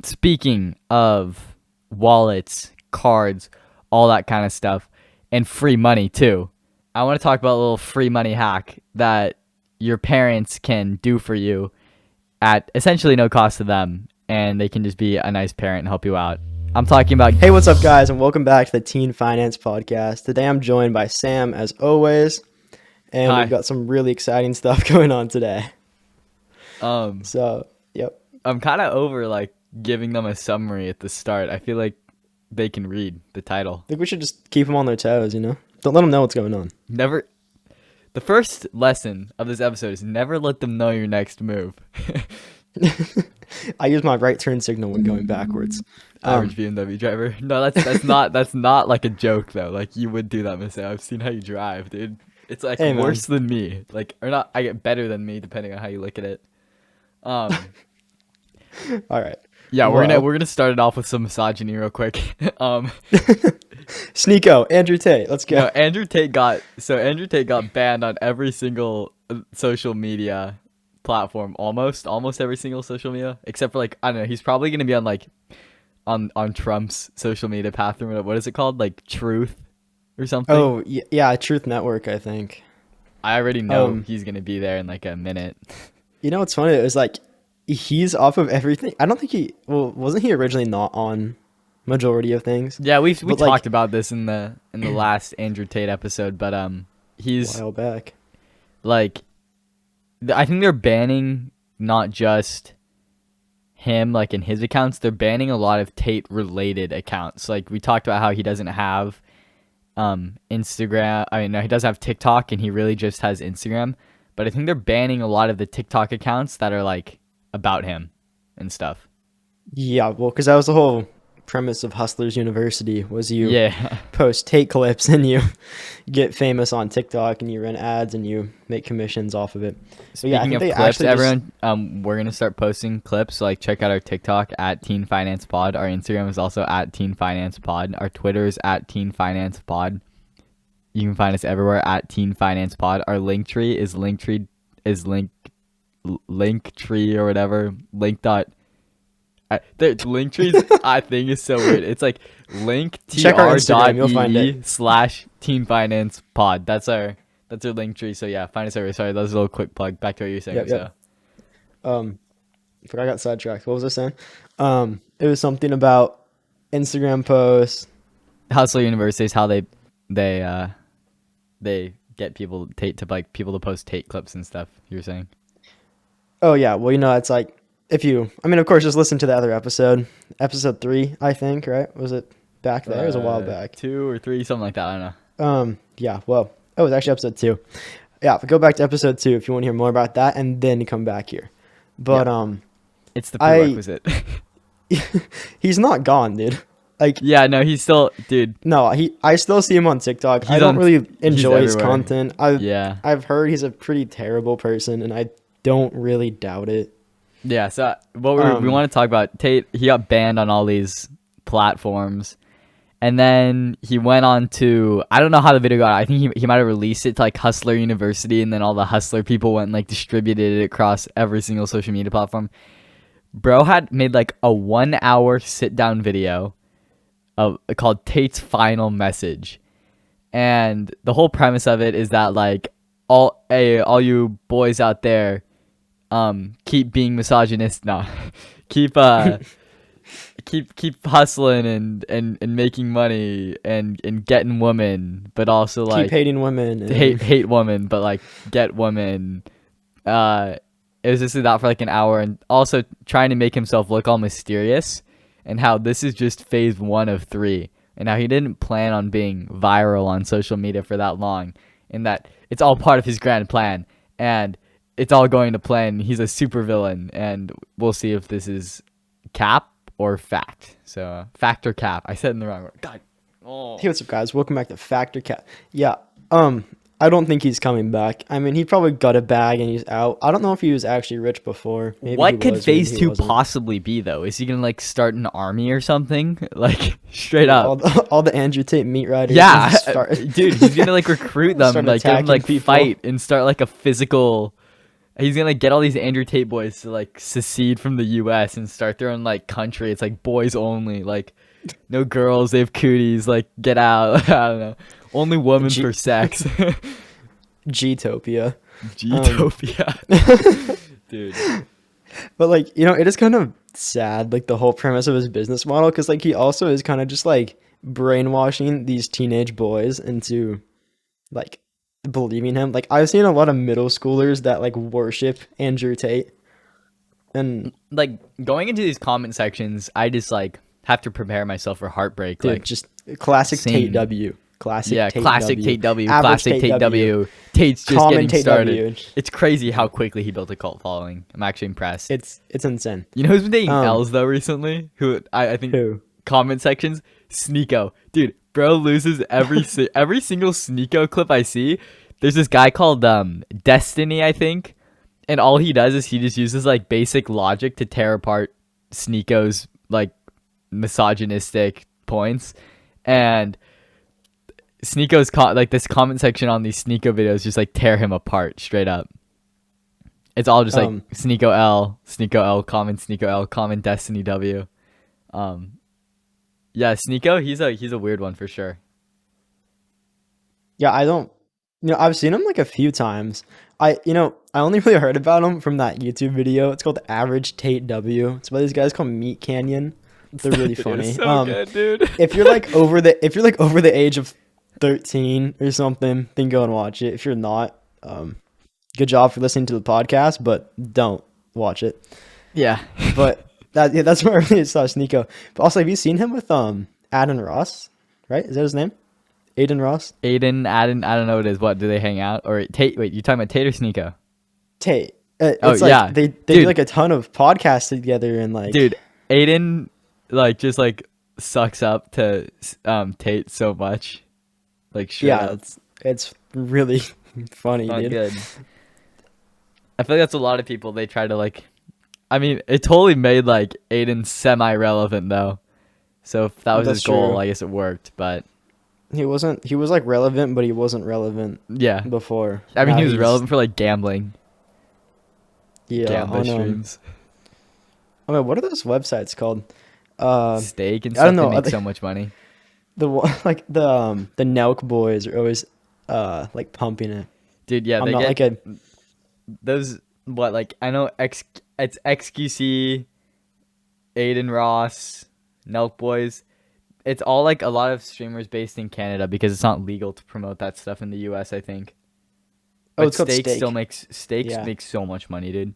Speaking of wallets, cards, all that kind of stuff, and free money too, I want to talk about a little free money hack that your parents can do for you at essentially no cost to them, and they can just be a nice parent and help you out. I'm talking about... Hey, what's up, guys, and welcome back to the Teen Finance Podcast. Today I'm joined by Sam, as always, and Hi. We've got some really exciting stuff going on today. Yep. I'm kind of over giving them a summary at the start. I feel like they can read the title. I think we should just keep them on their toes, Don't let them know what's going on. Never. The first lesson of this episode is never let them know your next move. I use my right turn signal when going backwards. Average BMW driver. No, that's not like a joke though. Like, you would do that, Maseo. I've seen how you drive, dude. It's Hey, worse than me. Or not. I get better than me depending on how you look at it. All right. Yeah, we're gonna start it off with some misogyny real quick. Sneeko, Andrew Tate, let's go. No, Andrew Tate got banned on every single social media platform, almost every single social media, except for I don't know. He's probably gonna be on on Trump's social media path, or what is it called, Truth or something? Oh yeah, Truth Network, I think. I already know he's gonna be there in a minute. You know what's funny? It was he's off of everything. I don't think wasn't he originally not on majority of things? Yeah, we talked about this in the last Andrew Tate episode, but he's a while back. I think they're banning not just him in his accounts, they're banning a lot of Tate related accounts. We talked about how he doesn't have Instagram. I mean, no, he does have TikTok, and he really just has Instagram, but I think they're banning a lot of the TikTok accounts that are about him and stuff. Yeah, well, because that was the whole premise of Hustlers University, was you post Tate clips and you get famous on TikTok and you run ads and you make commissions off of it. Speaking of clips, everyone, we're gonna start posting clips. So check out our TikTok at Teen Finance Pod. Our Instagram is also at Teen Finance Pod. Our Twitter is at Teen Finance Pod. You can find us everywhere at Teen Finance Pod. Our Linktree is Linktree or whatever. The Linktree's I think is so weird. It's linktr.ee/Teen Finance Pod. That's our Linktree. So yeah, find us everywhere. Sorry, that was a little quick plug. Back to what you were saying. Yep. I got sidetracked. What was I saying? It was something about Instagram posts. Hustler University is how they get people people to post Tate clips and stuff. You were saying? Oh yeah, well it's of course, just listen to the other episode 3, I think, right? Was it back there? It was a while back. 2 or 3, something like that. I don't know. Yeah, well, it was actually episode 2. Yeah, go back to episode 2 if you want to hear more about that, and then come back here. But it's the prerequisite. He's not gone, dude. Yeah, no, he's still, dude. No, I still see him on TikTok. I don't really enjoy his content. I've heard he's a pretty terrible person, and I don't really doubt it. Yeah, so what we want to talk about, Tate, he got banned on all these platforms, and then he went on to, I don't know how the video got out. I think he might have released it to Hustler University, and then all the Hustler people went and distributed it across every single social media platform. Bro had made a 1-hour sit-down video called Tate's Final Message, and the whole premise of it is that all you boys out there, keep being misogynist. No, keep hustling and making money and getting women, but also keep hating women. Hate women, but get women. It was just that for an hour, and also trying to make himself look all mysterious, and how this is just phase 1 of 3, and how he didn't plan on being viral on social media for that long, and that it's all part of his grand plan, and it's all going to plan. He's a super villain, and we'll see if this is cap or fact. So fact or cap. I said it in the wrong word. God. Oh. Hey, what's up, guys? Welcome back to Fact or Cap. Yeah. I don't think he's coming back. I mean, he probably got a bag and he's out. I don't know if he was actually rich before. Maybe what could phase 2 possibly be, though? Is he gonna start an army or something? Straight up. All the Andrew Tate meat riders. Yeah, dude, he's gonna recruit them, give them fight and start a physical he's gonna get all these Andrew Tate boys to like secede from the U.S. and start their own like country. It's like boys only, like no girls. They have cooties. Like get out. I don't know. Only women for sex. G-topia. G-topia. Dude. But like, you know, it is kind of sad, like the whole premise of his business model, because like he also is kind of just like brainwashing these teenage boys into like believing him. Like I've seen a lot of middle schoolers that like worship Andrew Tate, and like going into these comment sections, I just like have to prepare myself for heartbreak. Dude, like just classic Tate W. Classic Tate Tate W. Average Classic Tate W. Tate's just Common getting Tate started. W. It's crazy how quickly he built a cult following. I'm actually impressed. It's insane. You know who's been taking L's though recently? Who I think Who? Comment sections. Sneeko, dude, bro loses every single Sneeko clip I see. There's this guy called Destiny, I think, and all he does is he just uses like basic logic to tear apart Sneeko's like misogynistic points, and Sneeko's like this comment section on these Sneeko videos just like tear him apart straight up. It's all just like Sneeko L, comment Destiny W. Yeah, Sneeko, he's a weird one for sure. Yeah, I've seen him like a few times. I only really heard about him from that YouTube video. It's called Average Tate W. It's by these guys called Meat Canyon. They're really funny. So good, dude. if you're like over the age of 13 or something, then go and watch it. If you're not, good job for listening to the podcast, but don't watch it. Yeah. But that's where I really saw Sneeko. But also, have you seen him with Aden Ross? Right? Is that his name? Aden Ross? Aden, I don't know what it is. What, do they hang out? Or Tate? Wait, you talking about Tate or Sneeko? Tate. It's like, yeah. They do like a ton of podcasts together and like... Dude, Aden like just like sucks up to Tate so much. Like yeah, it's really funny, not dude. Good. I feel like that's a lot of people. They try to like, I mean, it totally made like Aiden semi-relevant though. So if that was his goal, I guess it worked. But he was like relevant, but he wasn't relevant. Yeah. Before. I mean, he was relevant for like gambling. Yeah. Gambling streams. I mean, what are those websites called? Steak and stuff. I don't know. They make so much money. The Nelk boys are always like pumping it. Dude, yeah, they get like those what like I know it's XQC, Aden Ross, Nelk boys. It's all like a lot of streamers based in Canada because it's not legal to promote that stuff in the US, I think. But it's called Steak. Still makes so much money, dude.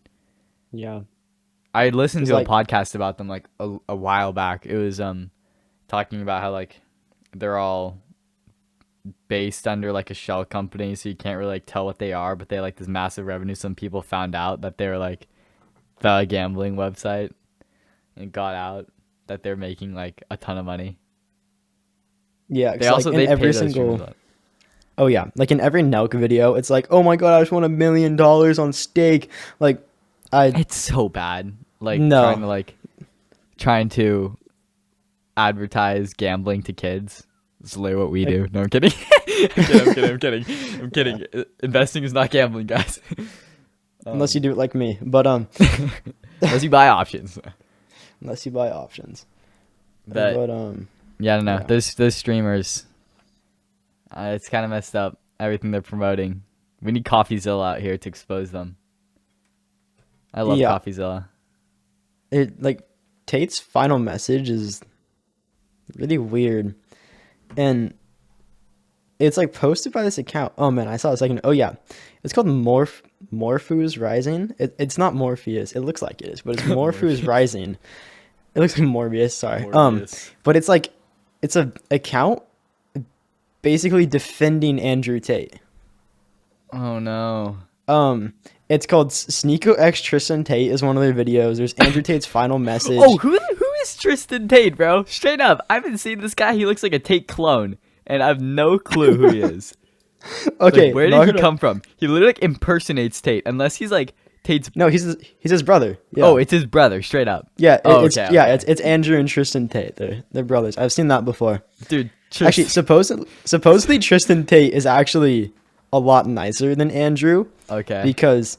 Yeah. I listened to a podcast about them like a while back. It was talking about how like they're all based under like a shell company, so you can't really like tell what they are, but they like this massive revenue. Some people found out that they're like the gambling website and got out that they're making like a ton of money. Yeah, they also like, they every single oh yeah, like in every Nelk video it's like, oh my god, I just won $1 million on Steak. Like it's so bad. Like trying to advertise gambling to kids. It's literally what we do. No, I'm kidding. I'm kidding. Investing is not gambling, guys. Unless you do it like me. But unless you buy options. Unless you buy options. Yeah, I don't know. Yeah. Those streamers, it's kind of messed up. Everything they're promoting. We need CoffeeZilla out here to expose them. I love CoffeeZilla. Tate's final message is really weird, and it's like posted by this account. Oh man, I saw it a second. Oh yeah, it's called Morpheus Rising. It's not Morpheus. It looks like it is, but it's Morpheus Rising. It looks like Morbius. Sorry. But it's like it's a account basically defending Andrew Tate. Oh no. It's called Sneeko X Tristan Tate is one of their videos. There's Andrew Tate's final message. Oh, who is Tristan Tate, bro? Straight up, I haven't seen this guy. He looks like a Tate clone, and I have no clue who he is. Okay, like, where did he come from? He literally like impersonates Tate, unless he's like Tate's. No, he's his brother. Yeah. Oh, it's his brother, straight up. Yeah, it's Andrew and Tristan Tate. They're brothers. I've seen that before. Dude, actually, supposedly Tristan Tate is actually a lot nicer than Andrew. Okay. Because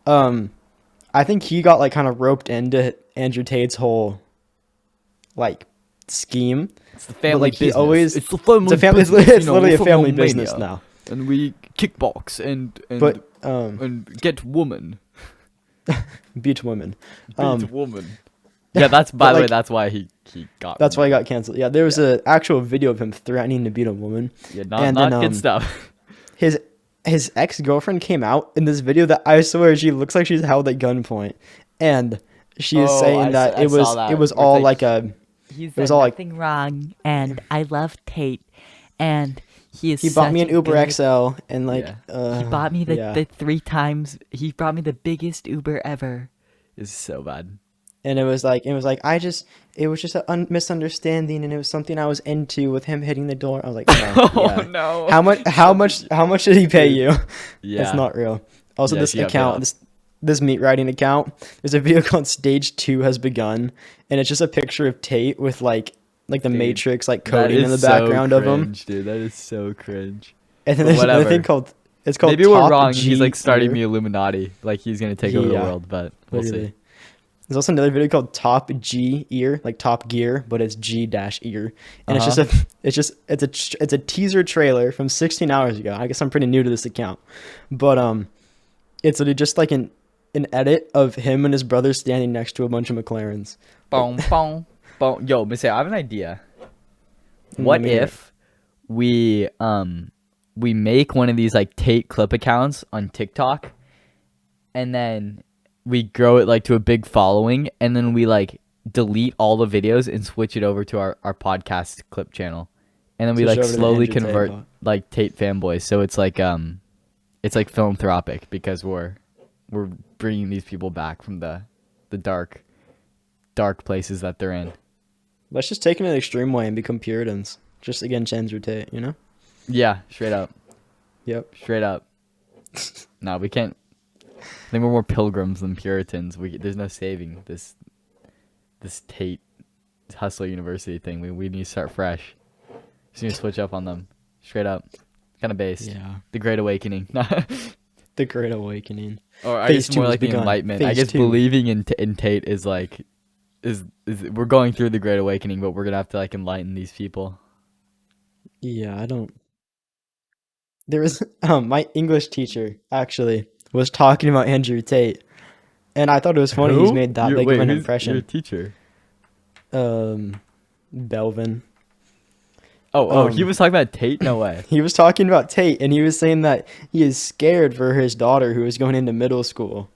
I think he got like kind of roped into Andrew Tate's whole like scheme. It's the But family like business. he always, It's the family it's a family. business. It's You know, literally we're a from family Romania, business now. and we kickbox But and get woman. beat women. Beat woman. Yeah, that's by but, the way. like, That's why he got. That's why he removed. got canceled. Yeah, there was a actual video of him threatening to beat a woman. Yeah, and not then, good stuff. His ex-girlfriend came out in this video that I swear she looks like she's held at gunpoint, and she is saying that I saw that. it was Where it's all like, like a He's was done all like- nothing wrong, and I love Tate, and he is. he bought me such an a Uber good- XL and like Yeah. He bought me the, yeah. the 3 times. He brought me the biggest Uber ever. It's so bad. And it was like it was just a misunderstanding, and it was something I was into with him hitting the door. I was like, no, yeah. No. How much did he pay you? Yeah. It's not real. Also, Yeah, this she got paid account, off. this meat riding account, there's a video called Stage 2 has begun, and it's just a picture of Tate with like the Dude, Matrix like That coding in the is so background of him. cringe, dude. That is so cringe. And then But there's another thing whatever. called Maybe we're Top wrong. G He's like starting Gear. the Illuminati. Like he's gonna take over the Yeah, world, but we'll Literally. see. There's also another video called Top G Ear, like Top Gear, but it's G dash ear, and it's a teaser trailer from 16 hours ago. I guess I'm pretty new to this account, but it's literally just like an edit of him and his brother standing next to a bunch of McLarens. Boom, boom, boom. Yo, Maseo, I have an idea. What Let me hear it. if we make one of these like Tate clip accounts on TikTok, and then we grow it like to a big following, and then we like delete all the videos and switch it over to our podcast clip channel, and then we Switch like over to the slowly Andrew Tate convert bot. like Tate fanboys. So it's like philanthropic because we're bringing these people back from the dark places that they're in. Let's just take it in an extreme way and become Puritans, just against Andrew Tate, you know? Yeah, straight up. Yep. Straight up. No, we can't. I think we're more pilgrims than Puritans. There's no saving this Tate Hustler University thing. We need to start fresh. Just need to switch up on them. Straight up. Kind of based. Yeah. The Great Awakening. The Great Awakening. Or I Phase guess more two has like the begun. Enlightenment. I Phase guess 2. believing in Tate is like is we're going through the Great Awakening, but we're gonna have to like enlighten these people. Yeah, I don't. There was my English teacher actually was talking about Andrew Tate, and I thought it was funny he's made that big of an Your impression. teacher. Belvin. He was talking about Tate? No way. He was talking about Tate, and he was saying that he is scared for his daughter who is going into middle school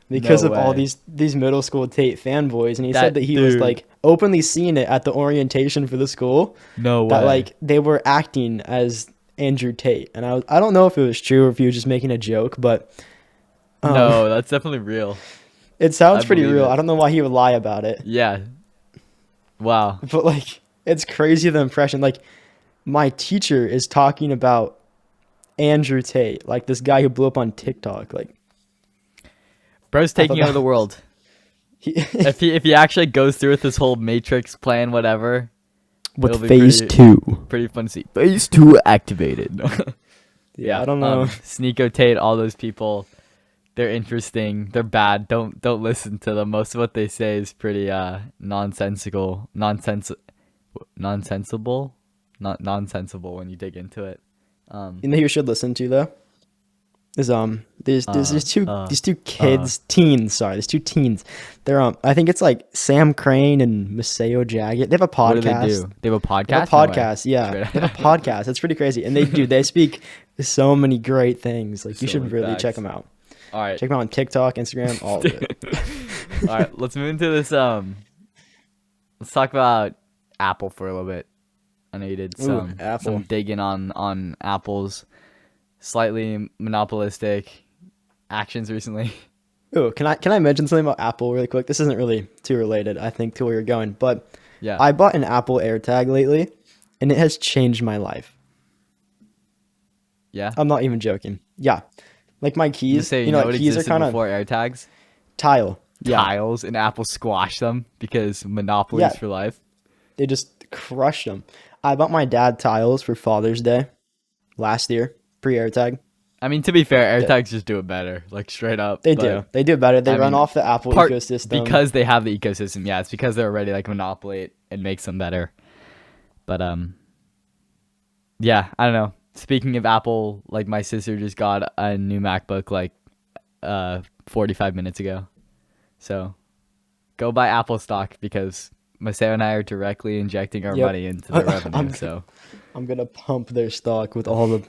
because No of all way. these middle school Tate fanboys. And he said That that he was dude. like openly seeing it at the orientation for the school No way. that like they were acting as Andrew Tate. And I don't know if it was true or if he was just making a joke, but No, that's definitely real. it sounds I pretty believe real. it. I don't know why he would lie about it, Yeah. Wow. but like it's crazy the impression. Like my teacher is talking about Andrew Tate, like this guy who blew up on TikTok. Like Bro's taking thought over the world. he, If he actually goes through with this whole Matrix plan, whatever, it'll with be phase pretty- 2. pretty fun to see. Phase 2 activated. Yeah, I don't know. Sneeko Tate, all those people, they're interesting. They're bad. Don't listen to them. Most of what they say is pretty nonsensical when you dig into it. You know who you should listen to though? Is there's these two kids, teens. Sorry, there's two teens. They're I think it's like Sam Crane and Maseo Jagat. They have a podcast. What do they do? They have a podcast? They have a No way. podcast, yeah. Straight They have a podcast. It's pretty crazy, and they speak so many great things. Like you So should many really facts. check them out. All right. Check them out on TikTok, Instagram, all of it. All right, let's move into this. Let's talk about Apple for a little bit. I know you did some Apple. digging on Apple's slightly monopolistic actions recently. Ooh, can I mention something about Apple really quick? This isn't really too related, I think, to where you're going, but Yeah. I bought an Apple AirTag lately, and it has changed my life. Yeah. I'm not even joking. Yeah, like my You keys. say You know, what like keys are existed kind of before AirTags? tile. Yeah, Tiles, and Apple squashed them because monopolies Yeah. for life. they just crushed them. I bought my dad tiles for Father's Day last year, pre-AirTag. I mean, to be fair, Yeah. AirTags just do it better, like straight up. They but do. They do better. They I run mean, off the Apple part ecosystem. because they have the ecosystem. Yeah, it's because they're already like monopoly. It makes them better. But yeah, I don't know. Speaking of Apple, like my sister just got a new MacBook like 45 minutes ago. So go buy Apple stock because Maseo and I are directly injecting our Yep. money into their revenue. So I'm gonna pump their stock with all the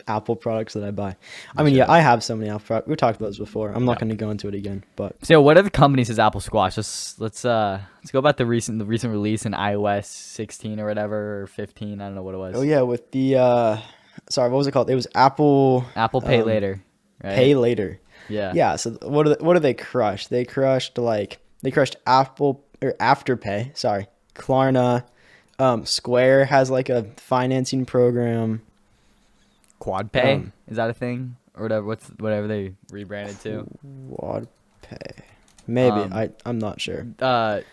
Apple products that I buy. I You mean, yeah, should. I have so many Apple products. We talked about this before. I'm not Yeah. going to go into it again, but So what other companies has Apple squashed? Let's go about the recent release in iOS 16 or whatever, or 15. I don't know what it was. oh yeah, with the sorry, what was it called? It was Apple Apple Pay Later. Right? Pay Later. Yeah. Yeah. So what do they crush? They crushed Apple or Afterpay. Sorry, Klarna. Square has like a financing program. Quad Pay is that a thing or whatever? Whatever they rebranded to? Quad Pay. Maybe I'm not sure.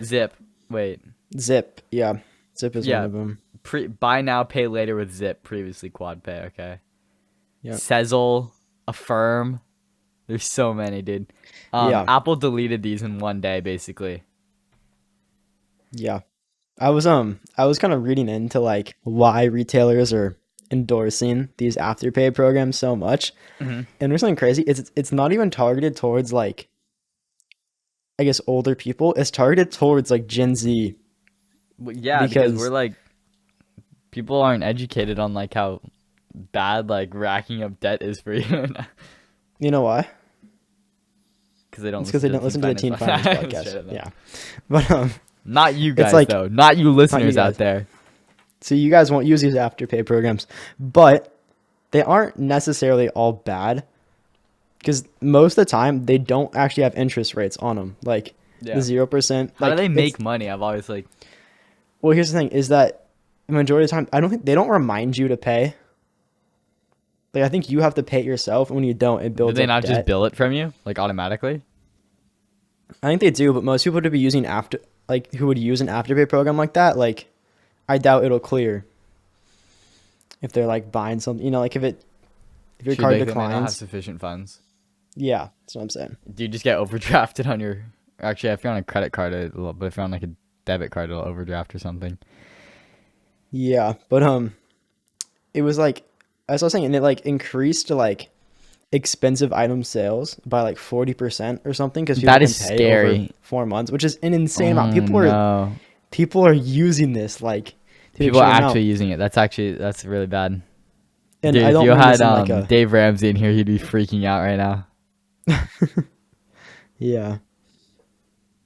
Zip. Wait. Zip. Yeah. Zip is one of them. Buy now, pay later with Zip. Previously Quad Pay. Okay. Yeah. Sezzle, Affirm. There's so many, dude. Yeah. Apple deleted these in one day, basically. Yeah. I was kind of reading into like why retailers are endorsing these Afterpay programs so much. Mm-hmm. And there's something crazy. It's not even targeted towards like I guess older people. It's targeted towards like Gen Z. Well, yeah, because we're like people aren't educated on like how bad like racking up debt is for you. You know why? Because they don't. It's because they don't listen to the Teen Finance podcast. Yeah, but not you guys like, though. Not you listeners guys. out there. So you guys won't use these Afterpay programs, but they aren't necessarily all bad because most of the time they don't actually have interest rates on them, like the 0%. How do they make money? I've always like. Well, here's the thing: is that the majority of the time, I don't think they don't remind you to pay. Like I think you have to pay it yourself, and when you don't, it builds. Do they up not debt. just bill it from you like automatically? I think they do, but most people to be using who would use an Afterpay program like that, like I doubt it'll clear. If they're like buying something, like if your card They may not have declines, sufficient funds. yeah, that's what I'm saying. Do you just get overdrafted on your? Actually, if you're on a credit card, but if you're on like a debit card, it'll overdraft or something. Yeah, but it was like as I was saying, and it like increased to like expensive item sales by like 40% or something because people That can is pay scary. over 4 months, which is an insane amount. No. People are using this like to People are extreme actually amount. using it. That's really bad. And Dude, I if don't you mean this had in like a Dave Ramsey in here, he'd be freaking out right now. yeah.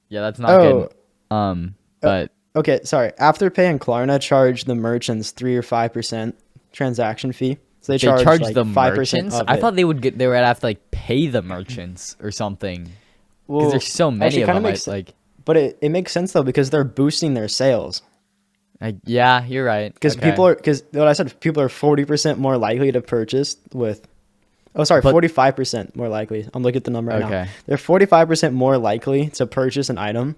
Yeah, that's not good. Oh. But Okay, sorry. Afterpay and Klarna charge the merchants 3 or 5% transaction fee. So they charge like the 5% merchants. of I it. thought they would have to like pay the merchants or something because Well, there's so many actually, of kinda them. makes Like, but it makes sense though because they're boosting their sales. yeah, you're right. Because what I said, people are 40% more likely to purchase with. Oh, sorry, 45% more likely. I'm looking at the number right now. Okay. They're 45% more likely to purchase an item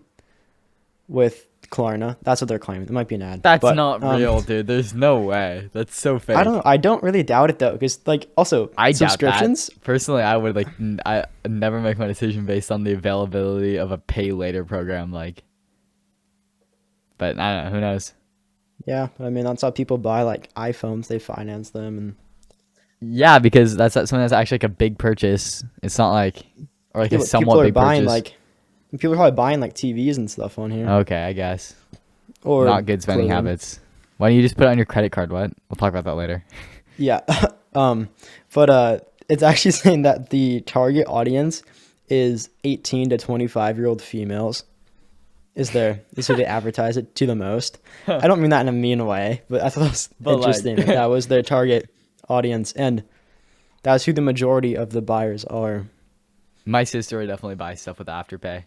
with Klarna. That's what they're claiming. It might be an ad. That's but, not real, dude. There's no way. That's so fake. I don't really doubt it though, because like also I doubt subscriptions. that. Personally, I would like I never make my decision based on the availability of a pay later program. Like, but I don't know. Who knows? Yeah, I mean that's how people buy like iPhones. They finance them, and Yeah, because that's something that's actually like a big purchase. It's not like or like a somewhat people are big buying purchase. like people are probably buying like TVs and stuff on here. Okay, I guess. Or Not good spending clothing. habits. Why don't you just put it on your credit card? What? We'll talk about that later. Yeah. But it's actually saying that the target audience is 18 to 25-year-old females. Is who they advertise it to the most. I don't mean that in a mean way, but I thought it was interesting that that was their target audience, and that's who the majority of the buyers are. My sister would definitely buy stuff with Afterpay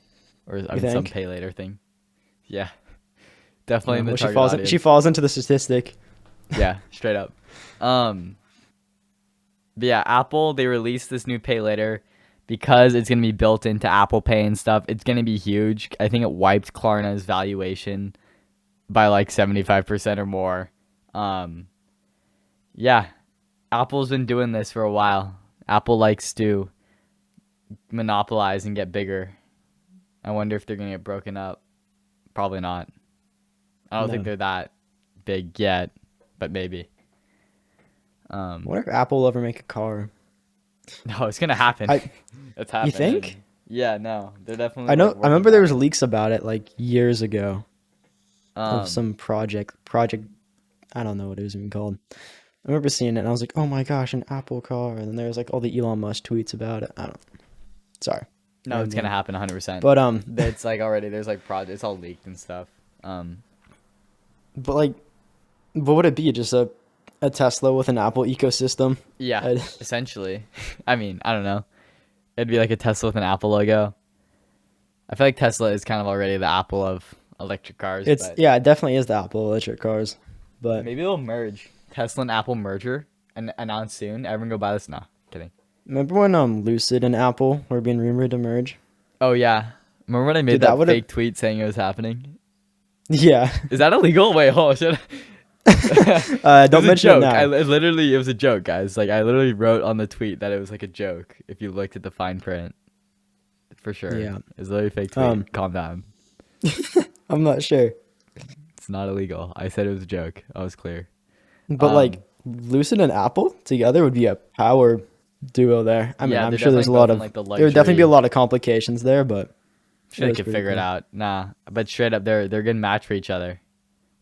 or some think? pay later thing. Yeah. Definitely in the Well, target audience. she falls into the statistic. Yeah, straight up. But yeah, Apple, they released this new pay later because it's going to be built into Apple Pay and stuff. It's going to be huge. I think it wiped Klarna's valuation by like 75% or more. Yeah, Apple's been doing this for a while. Apple likes to monopolize and get bigger. I wonder if they're gonna get broken up. Probably not. I don't think they're that big yet, but maybe. What if Apple will ever make a car? No, it's gonna happen. It's happening. You think? Yeah, no, they're definitely. I know. working I remember there on was it. leaks about it like years ago of Um, some project. I don't know what it was even called. I remember seeing it and I was like, oh my gosh, an Apple car. And then there was like all the Elon Musk tweets about it. I don't. Sorry. no, it's gonna happen 100%. But It's like already there's like projects, it's all leaked and stuff. But like, what would it be? Just a Tesla with an Apple ecosystem? Yeah, I'd- essentially. I mean, I don't know. It'd be like a Tesla with an Apple logo. I feel like Tesla is kind of already the Apple of electric cars. It's but yeah, it definitely is the Apple electric cars. But maybe they'll merge. Tesla and Apple merger and announced soon. Everyone go buy this. Nah, kidding. remember when Lucid and Apple were being rumored to merge? Oh yeah, remember when I made Dude, that that would've- fake tweet saying it was happening? Yeah. Is that illegal? Wait, hold on. Shit. Don't mention it now. It was a joke, guys. Like I literally wrote on the tweet that it was like a joke. If you looked at the fine print, for sure. Yeah. It's literally a fake tweet. Calm down. I'm not sure. It's not illegal. I said it was a joke. I was clear. But like Lucid and Apple together would be a power duo there. I mean, Yeah, I'm they're sure there's a definitely lot both of in, like, the there would definitely be a luxury- lot of complications there, but Sure, they was could pretty figure it cool. out. Nah, but straight up, they're a good match for each other.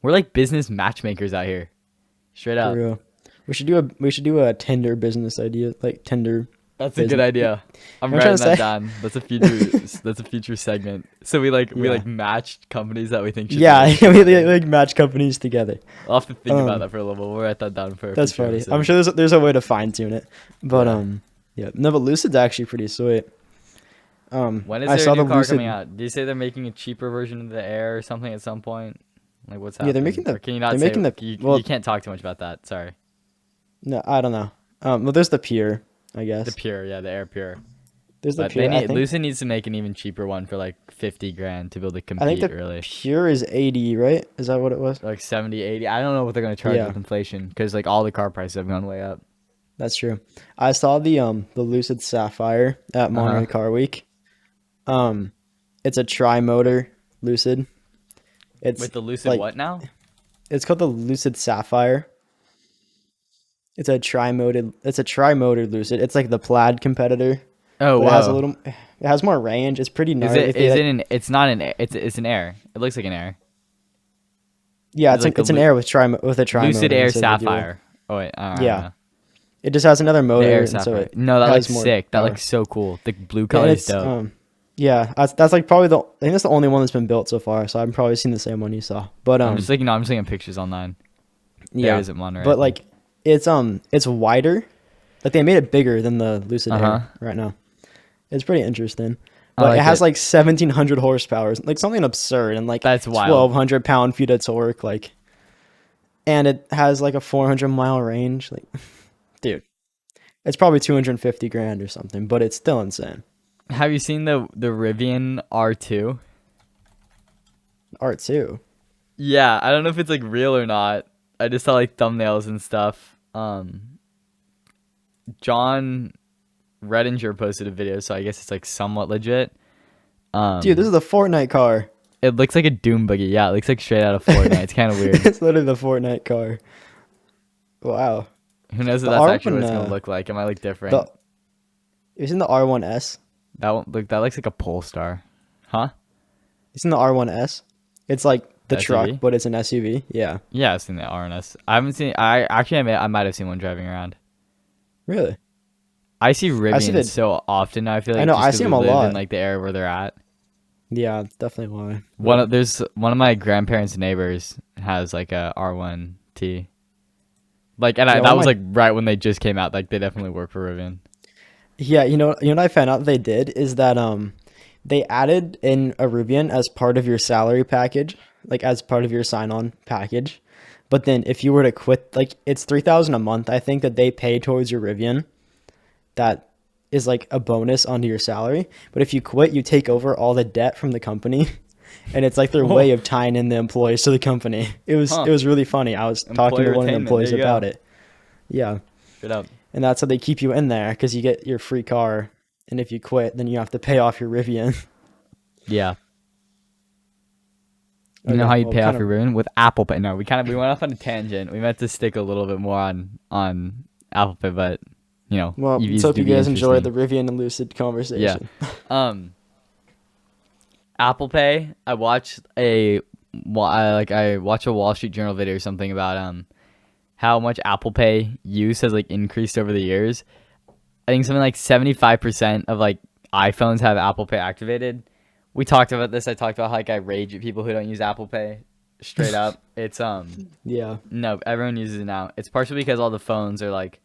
We're like business matchmakers out here. Straight up. for real. We should do a Tinder business idea, like Tinder. That's a good business. idea. I'm I'm trying writing to that say- down. That's a future. That's a future segment. So we Yeah. match companies that we think should. Yeah, be we like match companies together. I'll have to think about Um, that for a little bit. We'll write that down for. A That's future funny. episode. I'm sure there's a way to fine tune it, but Yeah. yeah, no, but Lucid's actually pretty sweet. When is I there saw a new the car Lucid. coming out? Did you say they're making a cheaper version of the Air or something at some point? Like what's happening? Yeah, they're making the- Or can you not they're say? making the- you, well- you can't talk too much about that. Sorry. No, I don't know. Well, there's the Pure, I guess. The Pure, yeah, the Air Pure. There's the But Pure. I think, Lucid needs to make an even cheaper one for like 50 grand to be able to I compete. think the Really, Pure is 80, right? Is that what it was? like 70, 80. I don't know what they're gonna charge Yeah. with inflation because like all the car prices have gone way up. That's true. I saw the Lucid Sapphire at Monterey Uh-huh. Car Week. It's a tri-motor Lucid. It's With the Lucid like- what now? It's called the Lucid Sapphire. It's a tri-motor Lucid. It's like the Plaid competitor. Oh, But wow. it has more range. It's pretty Is gnarly. it? If they, Is like- it an? It's not an. It's an Air. It looks like an Air. Yeah, is it's like the it's an Lu- Air with a tri-motor. Lucid Air instead of a dual. Sapphire. Oh wait. I don't Yeah. know. It just has another The motor. Air and so Sapphire. it No, that has looks more sick. That power. looks so cool. The blue And color is it's, dope. yeah, that's like probably I think that's the only one that's been built so far. So I'm probably seen the same one you saw. But I'm just looking at pictures online. yeah, There is at Monterey. but like it's wider. Like they made it bigger than the Lucid Uh-huh. Air right now. It's pretty interesting. I But like it has it. like 1,700 horsepower, like something absurd, and like That's wild. 1,200 pound-feet of torque, like, and it has like a 400-mile range. Like, dude, it's probably 250 grand or something, but it's still insane. Have you seen the Rivian R2? R2. Yeah, I don't know if it's like real or not. I just saw like thumbnails and stuff. John Redinger posted a video, so I guess it's like somewhat legit. Dude, this is the Fortnite car. It looks like a Doom buggy. Yeah, it looks like straight out of Fortnite. It's kind of weird. It's literally the Fortnite car. Wow. Who knows if The that's actually what it's R1, gonna look like? It might look different. Isn't the R1S? That one, look, that looks like a Polestar, huh? Isn't the R1S? It's like the The truck, SUV? but it's an SUV. Yeah. Yeah, I've seen the RNS. I haven't seen. I might have seen one driving around. Really? I see Rivians the- so often now. I feel like I know, just I 'cause see we 'em a live lot. in like the area where they're at. Yeah, that's definitely why. There's one of my grandparents' neighbors has like a R1T. Like, and Yeah, that one of was my- like right when they just came out. Like, they definitely work for Rivian. Yeah, you know what I found out they did is that they added in a Rivian as part of your salary package, like as part of your sign-on package. But then if you were to quit, like it's $3,000 a month, I think that they pay towards your Rivian. That is like a bonus onto your salary. But if you quit, you take over all the debt from the company. And it's like their way of tying in the employees to the company. It was really funny. I was talking Employee to one of the retainment, employees there you about go. it. Yeah. Good up. and that's how they keep you in there because you get your free car, and if you quit, then you have to pay off your Rivian. Yeah. You Okay, know how you well, pay off kind your of- Rivian with Apple Pay? No, we went off on a tangent. We meant to stick a little bit more on Apple Pay, but Well, let's EVs hope do you be guys enjoy the interesting. Rivian and Lucid Yeah. conversation. Apple Pay. I watched I watched a Wall Street Journal video or something about how much Apple Pay use has like increased over the years. I think something like 75% of like iPhones have Apple Pay activated. We talked about this. I talked about how like I rage at people who don't use Apple Pay. Straight up, it's Yeah. no, everyone uses it now. It's partially because all the phones are like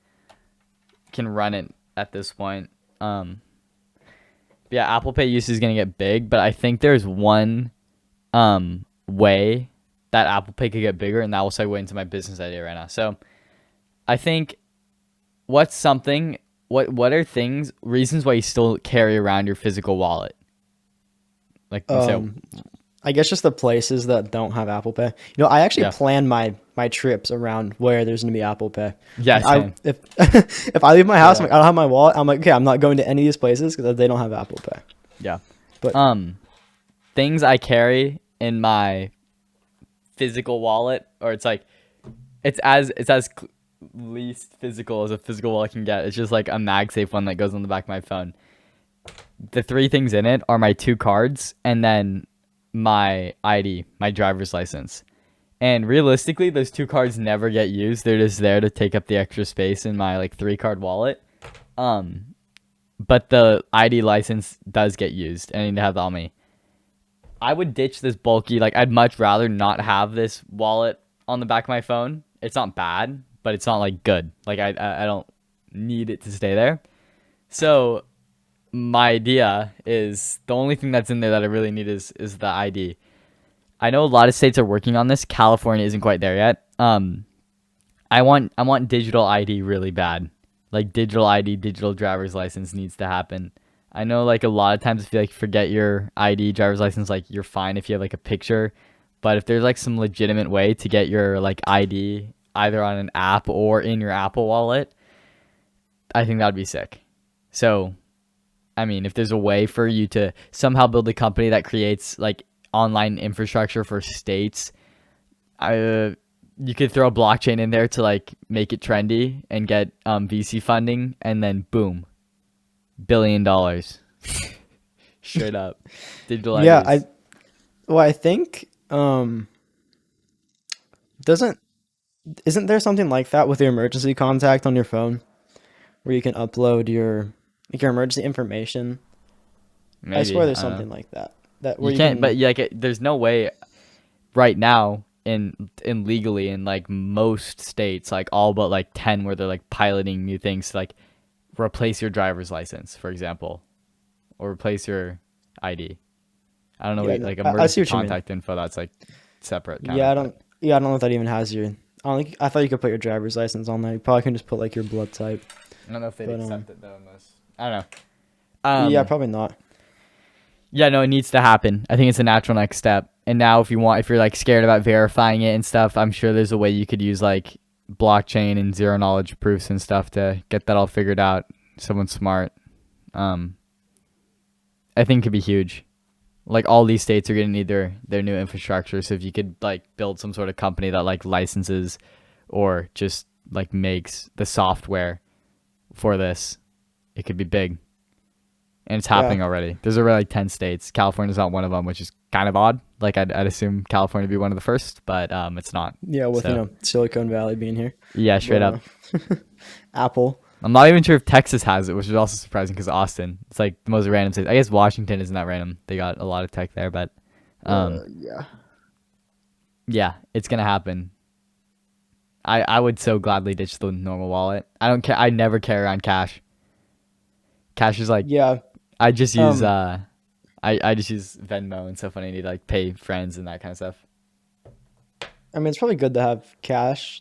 can run it at this point. Yeah, Apple Pay use is gonna get big, but I think there's one way that Apple Pay could get bigger, and that will segue into my business idea right now. So I think what are reasons why you still carry around your physical wallet? Like so I guess just the places that don't have Apple Pay. I actually Yeah. plan my trips around where there's gonna be Apple Pay. Yeah, Like, same. if if I leave my house, Yeah. I'm like, I don't have my wallet. I'm like, okay, I'm not going to any of these places because they don't have Apple Pay. Yeah. But Things I carry in my physical wallet, or it's as least physical as a physical wallet can get. It's just like a MagSafe one that goes on the back of my phone. The three things in it are my 2 cards and then my ID, my driver's license. And realistically, those 2 cards never get used. They're just there to take up the extra space in my like 3-card wallet. But the ID license does get used, and I need to have that on me. I would ditch this bulky, like I'd much rather not have this wallet on the back of my phone. It's not bad, but it's not like good. Like I don't need it to stay there. So my idea is the only thing that's in there that I really need is the ID. I know a lot of states are working on this. California isn't quite there yet. I want digital ID really bad. Like digital ID, digital driver's license needs to happen. I know like a lot of times if you like forget your ID, driver's license, like you're fine if you have like a picture. But if there's like some legitimate way to get your like ID either on an app or in your Apple Wallet, I think that'd be sick. So, I mean, if there's a way for you to somehow build a company that creates like online infrastructure for states, you could throw a blockchain in there to like make it trendy and get VC funding, and then boom, $1 billion. Straight up. Digital yeah, IDs. I think isn't there something like that with your emergency contact on your phone, where you can upload your emergency information? Maybe, I swear there's don't know. something like that. Where You can't, but like, there's no way right now in legally in like most states, like all but like 10, where they're like piloting new things to like replace your driver's license, for example, or replace your ID. I don't know, Yeah, like I see emergency what you mean. contact info. That's like separate. Kind Yeah, of, I don't know if that even has your. I thought you could put your driver's license on there. You probably can just put like your blood type. I don't know if they'd but, accept it though. Unless I don't know. Yeah, probably not. Yeah, no, it needs to happen. I think it's a natural next step. And now if you're like scared about verifying it and stuff, I'm sure there's a way you could use like blockchain and zero knowledge proofs and stuff to get that all figured out. Someone smart. I think it could be huge. Like all these states are gonna need their new infrastructure. So if you could like build some sort of company that like licenses or just like makes the software for this, it could be big. And it's happening already. There's already like 10 states. California's not one of them, which is kind of odd. Like I'd assume California would be one of the first, but it's not. Yeah, with So, Silicon Valley being here. yeah, straight But, up. Apple. I'm not even sure if Texas has it, which is also surprising because Austin. It's like the most random state. I guess Washington isn't that random. They got a lot of tech there, but Yeah. yeah, it's gonna happen. I would so gladly ditch the normal wallet. I don't care. I never carry around cash. Cash is like Yeah. I just use I just use Venmo and stuff when I need to like pay friends and that kind of stuff. I mean, it's probably good to have cash.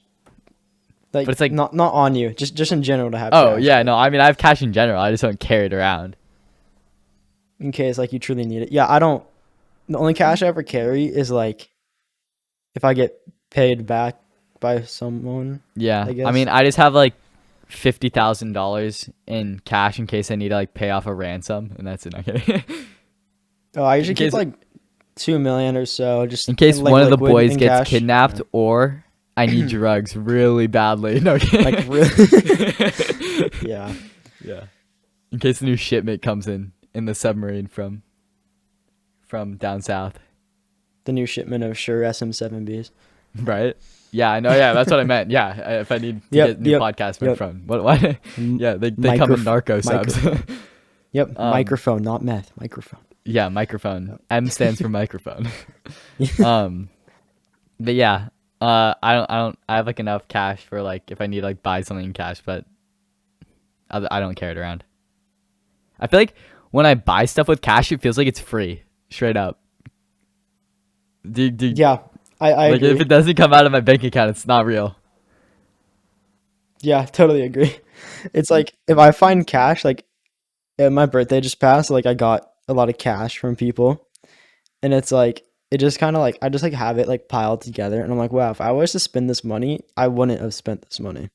Like, But it's like- not on you, just in general to have. Oh cash, yeah, no, I mean I have cash in general. I just don't carry it around. in case like you truly need it. Yeah, I don't. The only cash I ever carry is like if I get paid back by someone. Yeah. I I guess. mean I just have like $50,000 in cash in case I need to like pay off a ransom, and that's it. Okay. Oh, I usually In keep case- like 2 million or so, just In case like, one of the liquid boys in gets cash. kidnapped, Yeah. or I need drugs really badly. No. Like really. Yeah. Yeah. In case the new shipment comes in the submarine from down south. The new shipment of Shure SM7Bs. Right? Yeah, I know. Yeah, that's what I meant. Yeah, if I need to Yep, get new yep, podcast yep. from what? Yeah, they come in narco subs. Yep, microphone, not meth. Microphone. Yeah, microphone. M stands for microphone. But yeah, I have like enough cash for like if I need to like buy something in cash, but I don't carry it around. I feel like when I buy stuff with cash, it feels like it's free, straight up. Yeah, I like agree. if it doesn't come out of my bank account, it's not real. Yeah, totally agree. It's like if I find cash, like my birthday just passed, like I got a lot of cash from people, and it's like it just kind of like I just like have it like piled together, and I'm like, wow, if I was to spend this money, I wouldn't have spent this money.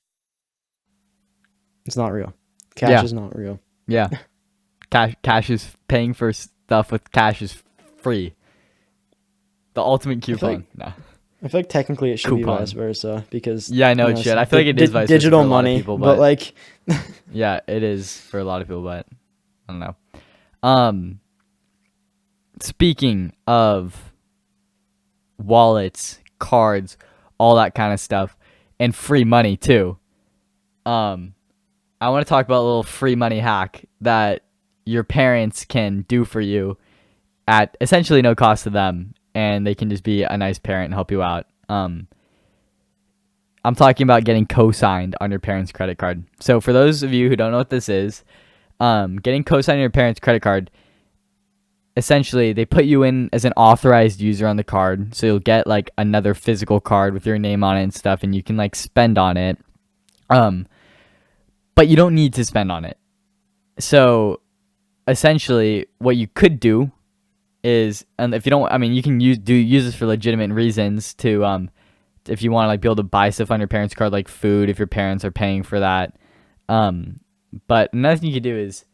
It's not real. Cash Yeah. is not real. Yeah, cash is paying for stuff with cash is free. The ultimate feel coupon. like- No. I feel like technically it should be Coupon. vice versa because Yeah, I know it should. I feel like it is vice versa digital for a lot of money, people, but like Yeah, it is for a lot of people, but I don't know. Speaking of wallets, cards, all that kind of stuff, and free money too. I want to talk about a little free money hack that your parents can do for you at essentially no cost to them, and they can just be a nice parent and help you out. I'm talking about getting co-signed on your parents' credit card. So for those of you who don't know what this is, getting co-signed on your parents' credit card, essentially they put you in as an authorized user on the card. So you'll get like another physical card with your name on it and stuff, and you can like spend on it. But you don't need to spend on it. So essentially what you could do is, and if you don't, I mean, you can use this for legitimate reasons to, if you want to like be able to buy stuff on your parents' card, like food, if your parents are paying for that. But another thing you could do is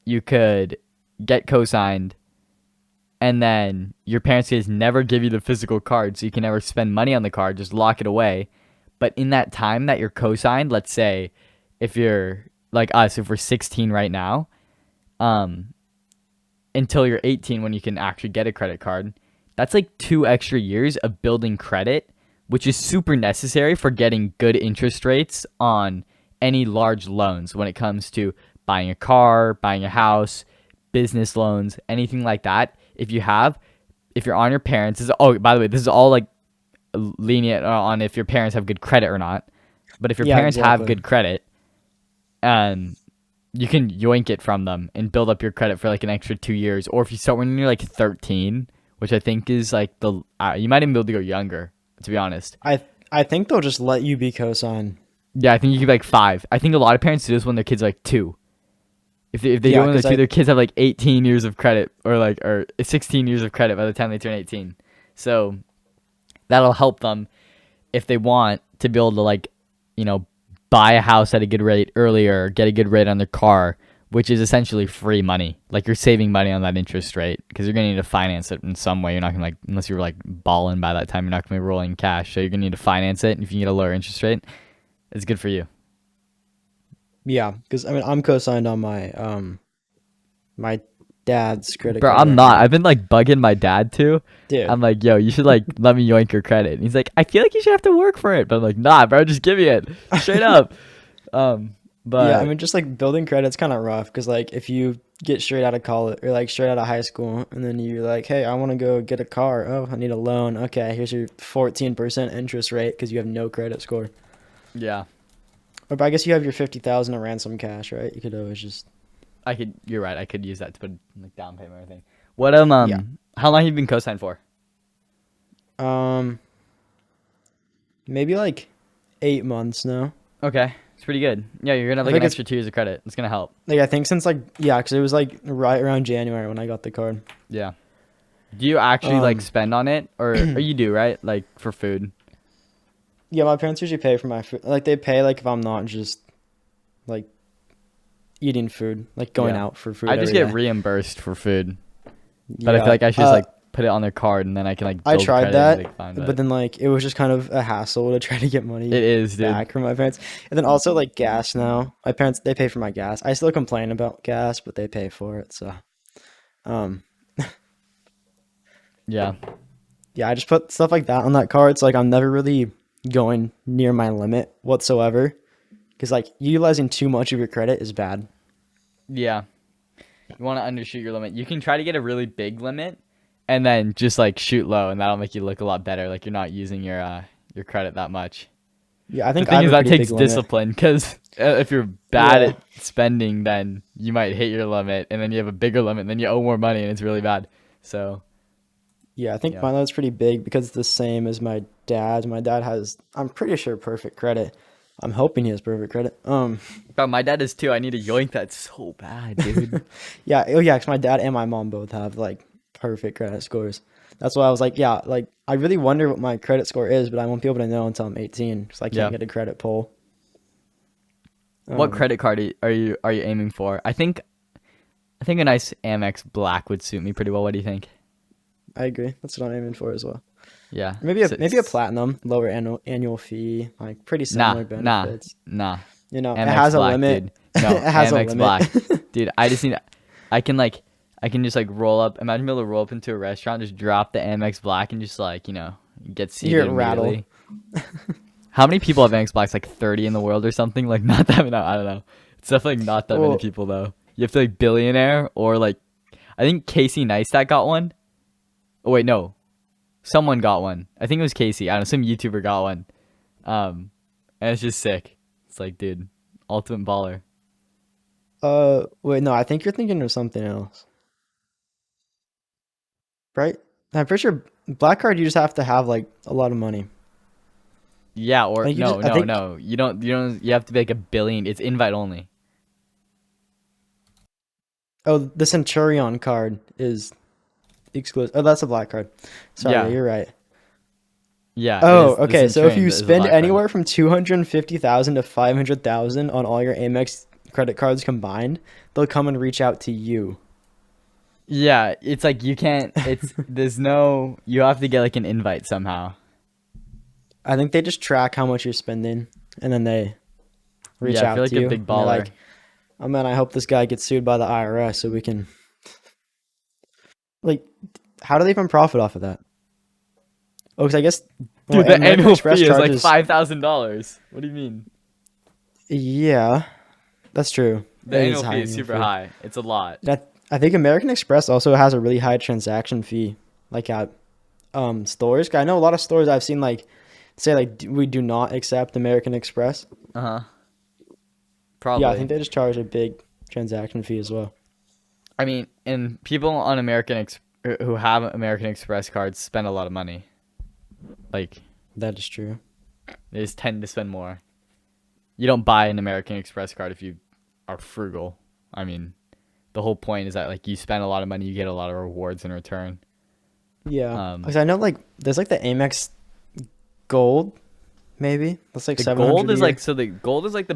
you could get co-signed, and then your parents can just never give you the physical card, so you can never spend money on the card, just lock it away. But in that time that you're co-signed, let's say if you're like us, if we're 16 right now, until you're 18 when you can actually get a credit card, that's like 2 extra years of building credit, which is super necessary for getting good interest rates on any large loans when it comes to buying a car, buying a house, business loans, anything like that. If you're on your parents, by the way, this is all like lenient on if your parents have good credit or not. But if your parents have good credit, you can yoink it from them and build up your credit for like an extra 2 years. Or if you start when you're like 13, which I think is like you might even be able to go younger, to be honest. I think they'll just let you be co-signed. Yeah, I think you could be like 5. I think a lot of parents do this when their kids are like 2. If they do it when they're 2, their kids have like 18 years of credit or 16 years of credit by the time they turn 18. So that'll help them if they want to be able to like, buy a house at a good rate earlier, get a good rate on their car, which is essentially free money. Like you're saving money on that interest rate because you're going to need to finance it in some way. You're not going to like, unless you're like balling by that time, you're not going to be rolling cash. So you're going to need to finance it. And if you can get a lower interest rate, it's good for you. Yeah, because I mean I'm co-signed on my dad's credit Bro, card. I'm not. I've been like bugging my dad too. Dude. I'm like, yo, you should like let me yoink your credit. And he's like, I feel like you should have to work for it. But I'm like, nah, bro, just give me it straight up. But yeah, I mean, just like building credit's kind of rough because like if you get straight out of college or like straight out of high school and then you're like, hey, I want to go get a car. Oh, I need a loan. Okay, here's your 14% interest rate because you have no credit score. yeah, Or but I guess you have your 50,000 of ransom cash, right? You could always just. you're right. I could use that to put like down payment or anything. What Yeah. How long have you been co-signed for? Maybe like 8 months now. Okay, it's pretty good. Yeah, you're gonna have I like an think extra 2 years of credit. It's gonna help. Like I think since like because it was like right around January when I got the card. Yeah. Do you actually like Um, spend on it, or you do, right? Like for food. Yeah, my parents usually pay for my food. Like they pay like if I'm not just like eating food, like going Yeah. out for food. I just every get day. reimbursed for food, but I Yeah. feel like I should just like put it on their card and then I can like I build tried credit and, that, like, find but it. then like it was just kind of a hassle to try to get money It is, dude. back from my parents. And then also like gas now. My parents, they pay for my gas. I still complain about gas, but they pay for it. So um Yeah. yeah, I just put stuff like that on that card. So like I'm never really going near my limit whatsoever. Because like utilizing too much of your credit is bad. Yeah. You want to undershoot your limit. You can try to get a really big limit and then just like shoot low, and that'll make you look a lot better. Like you're not using your credit that much. Yeah, I The think I thing have is a that pretty takes big limit. discipline, because if you're bad Yeah. at spending, then you might hit your limit, and then you have a bigger limit, and then you owe more money, and it's really bad. So Yeah, I think Yeah. my limit's pretty big because it's the same as my dad's. My dad has, I'm pretty sure, perfect credit. I'm hoping he has perfect credit. but my dad is too. I need to yoink that so bad, dude. Yeah, oh yeah, because my dad and my mom both have like perfect credit scores. That's why I was like, yeah, like I really wonder what my credit score is, but I won't be able to know until I'm 18 because I can't Yeah. get a credit pull. What credit card are you aiming for? I think a nice Amex Black would suit me pretty well. What do you think? I agree. That's what I'm aiming for as well. Yeah. Maybe a So- platinum, lower annual fee, like pretty Nah, similar benefits. nah. You know, it Amex has a Black, limit. dude. No, It has a Amex limit. Black. Dude, I just need I can just like roll up. Imagine being able to roll up into a restaurant, just drop the Amex Black and just like, get seated Hear it rattle. immediately. How many people have Amex Blacks? Like 30 in the world or something? Like not that many. I don't know. It's definitely not that many Well- people though. You have to like billionaire or like I think Casey Neistat got one. Oh wait, no. Someone got one. I think it was Casey. I don't know, some YouTuber got one. And it's just sick. It's like, dude, ultimate baller. Wait, no, I think you're thinking of something else. Right? I'm pretty sure Black Card you just have to have like a lot of money. Yeah, or Like, you no, just- I think- no. You don't you have to be like a billion. It's invite only. Oh, the Centurion card is exclusive. Oh, that's a Black Card. Sorry, Yeah. you're right. Yeah. Oh, it is- the okay. So if Centurion you is a spend black card. anywhere from 250,000 to 500,000 on all your Amex credit cards combined, they'll come and reach out to you. Yeah, it's like you can't you have to get like an invite somehow. I think they just track how much you're spending and then they reach Yeah, I out feel like to a you. big and they're baller. like, oh man, I hope this guy gets sued by the IRS so we can. Like, how do they even profit off of that? Oh, because I guess. well, Dude, the American annual Express fee is like charges- $5,000. What do you mean? Yeah, that's true. The It annual a fee is annual super fee. high. It's a lot. I think American Express also has a really high transaction fee, like at stores. 'Cause I know a lot of stores I've seen like say like we do not accept American Express. Uh-huh. Probably. Yeah, I think they just charge a big transaction fee as well. I mean, and people on who have American Express cards spend a lot of money. Like, That is true. they just tend to spend more. You don't buy an American Express card if you are frugal. I mean, the whole point is that like you spend a lot of money, you get a lot of rewards in return. Yeah, because I know like there's like the Amex Gold, maybe that's like The 700 gold is a year. like the gold is like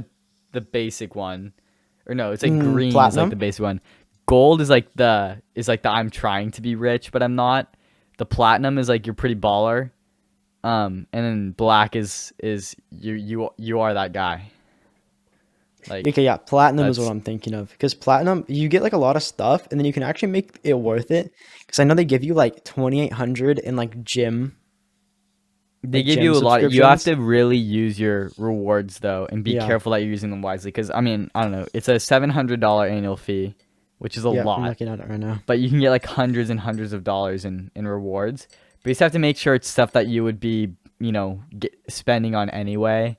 the basic one, or no, it's like Mm, green is platinum? like the basic one. Gold is like the I'm trying to be rich but I'm not. The platinum is like you're pretty baller, and then black is you are that guy. Like Okay, yeah, platinum is what that's- I'm thinking of because platinum you get like a lot of stuff and then you can actually make it worth it because I know they give you like 2,800 in like gym. they like give gym you a lot. You have subscriptions. to really use your rewards though, and be Yeah. careful that you're using them wisely. Because I mean, I don't know, it's a $700 annual fee, which is a Yeah, lot. I'm looking at it right now. But you can get like hundreds and hundreds of dollars in rewards. But you just have to make sure it's stuff that you would be, spending on anyway,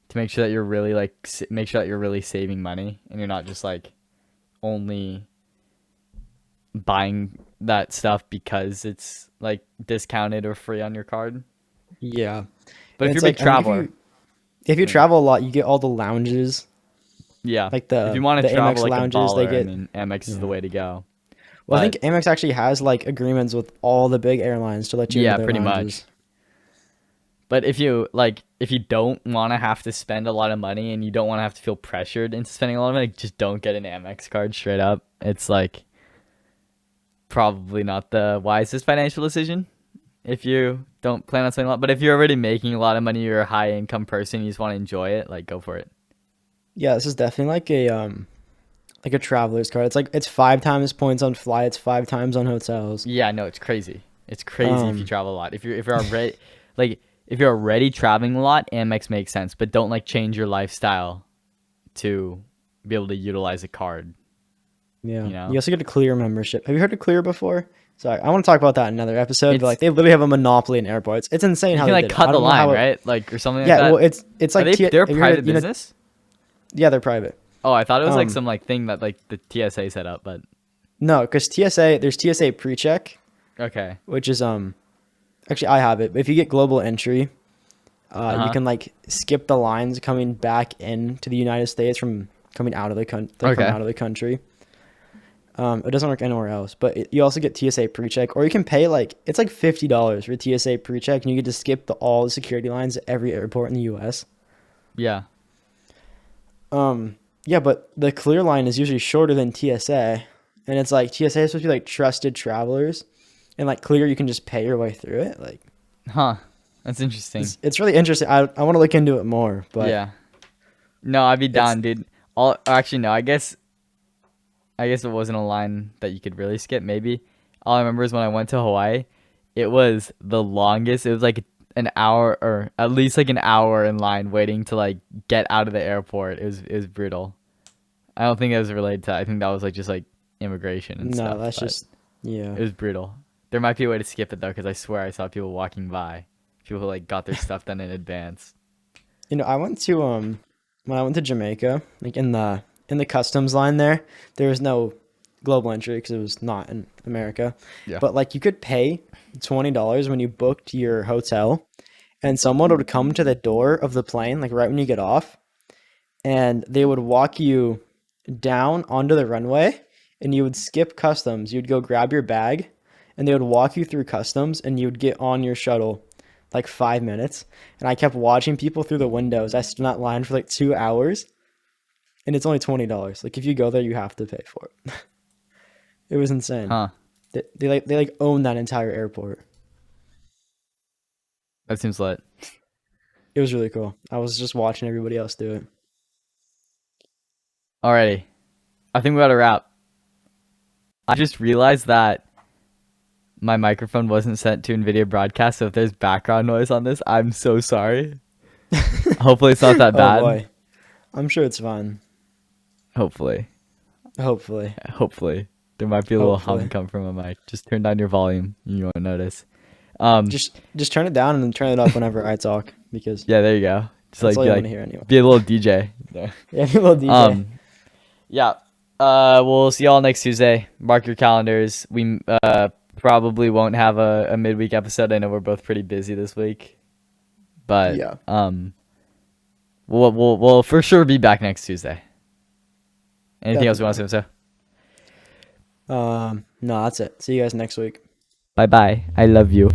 to make sure that you're really make sure that you're really saving money and you're not just like only buying that stuff because it's like discounted or free on your card. Yeah, But And if it's you're a big like, I think traveler, if you travel a lot, you get all the lounges. yeah. like the- if you want the to travel Amex like lounges, a they baller, get- I mean, Amex is the way to go. Well, I But- think Amex actually has like agreements with all the big airlines to let you Yeah, into their pretty lounges. But if you don't want to have to spend a lot of money and you don't want to have to feel pressured into spending a lot of money, just don't get an Amex card straight up. It's like probably not the wisest financial decision if you don't plan on spending a lot. But if you're already making a lot of money, you're a high income person, you just want to enjoy it, like go for it. Yeah, this is definitely like a traveler's card. It's like it's 5 times points on flights, 5 times on hotels. Yeah, no, it's crazy. It's crazy if you Um, travel a lot. If you're already like if you're already traveling a lot, Amex makes sense. But don't like change your lifestyle to be able to utilize a card. Yeah. You know? You also get a Clear membership. Have you heard of Clear before? Sorry, I want to talk about that in another episode. But It's like they literally have a monopoly in airports. It's insane you how can they like did it. cut I the don't know how line, it- right? Like or something like Yeah, that. well, it's Are like they're a have you heard private of- you know- business? yeah, they're private. Oh, I thought it was like Um, some like thing that like the TSA set up, but No, because there's TSA pre-check, okay. which is actually I have it. But if you get global entry, Uh-huh. you can like skip the lines coming back into the United States from coming out of the country. Okay. From out of the country. It doesn't work anywhere else, but you also get TSA pre-check, or you can pay like it's like $50 for TSA pre-check, and you get to skip all the security lines at every airport in the U.S. Yeah. Yeah, but the Clear line is usually shorter than TSA, and it's like TSA is supposed to be like trusted travelers, and like Clear you can just pay your way through it. Like Huh. That's interesting. it's really interesting. I want to look into it more, but Yeah. No, I'd be down, dude. Actually no, I guess it wasn't a line that you could really skip, maybe. All I remember is when I went to Hawaii, it was the longest. It was like an hour or at least like an hour in line waiting to like get out of the airport. It was brutal. I don't think it was related to, I think that was like just like immigration and no, stuff. that's but just yeah. it was brutal. There might be a way to skip it though, because I swear I saw people walking by. People who like got their stuff done in advance. You know, I went to when I went to Jamaica, like in the customs line there was no global entry because it was not in America. Yeah. But like you could pay $20 when you booked your hotel, and someone would come to the door of the plane like right when you get off, and they would walk you down onto the runway, and you would skip customs. You'd go grab your bag, and they would walk you through customs, and you would get on your shuttle like 5 minutes. And I kept watching people through the windows. I stood in that line for like 2 hours, and it's only $20. Like if you go there, you have to pay for it. It was insane. Huh. They own that entire airport. That seems lit. It was really cool. I was just watching everybody else do it. Alrighty. I think we got to wrap. I just realized that my microphone wasn't set to NVIDIA broadcast, so if there's background noise on this, I'm so sorry. Hopefully it's not that bad. Oh boy. I'm sure it's fine. Hopefully. Hopefully. There might be a little Hopefully. hum come from my mic. Just turn down your volume. You won't notice. Just turn it down and then turn it up whenever I talk, because Yeah, there you go. Just that's all you be want to hear anyway. be a little DJ. There. Yeah, be a little DJ. Yeah. We'll see y'all next Tuesday. Mark your calendars. We probably won't have a midweek episode. I know we're both pretty busy this week, but Yeah. we'll for sure be back next Tuesday. Anything else you want to say? No, that's it. See you guys next week. Bye bye. I love you.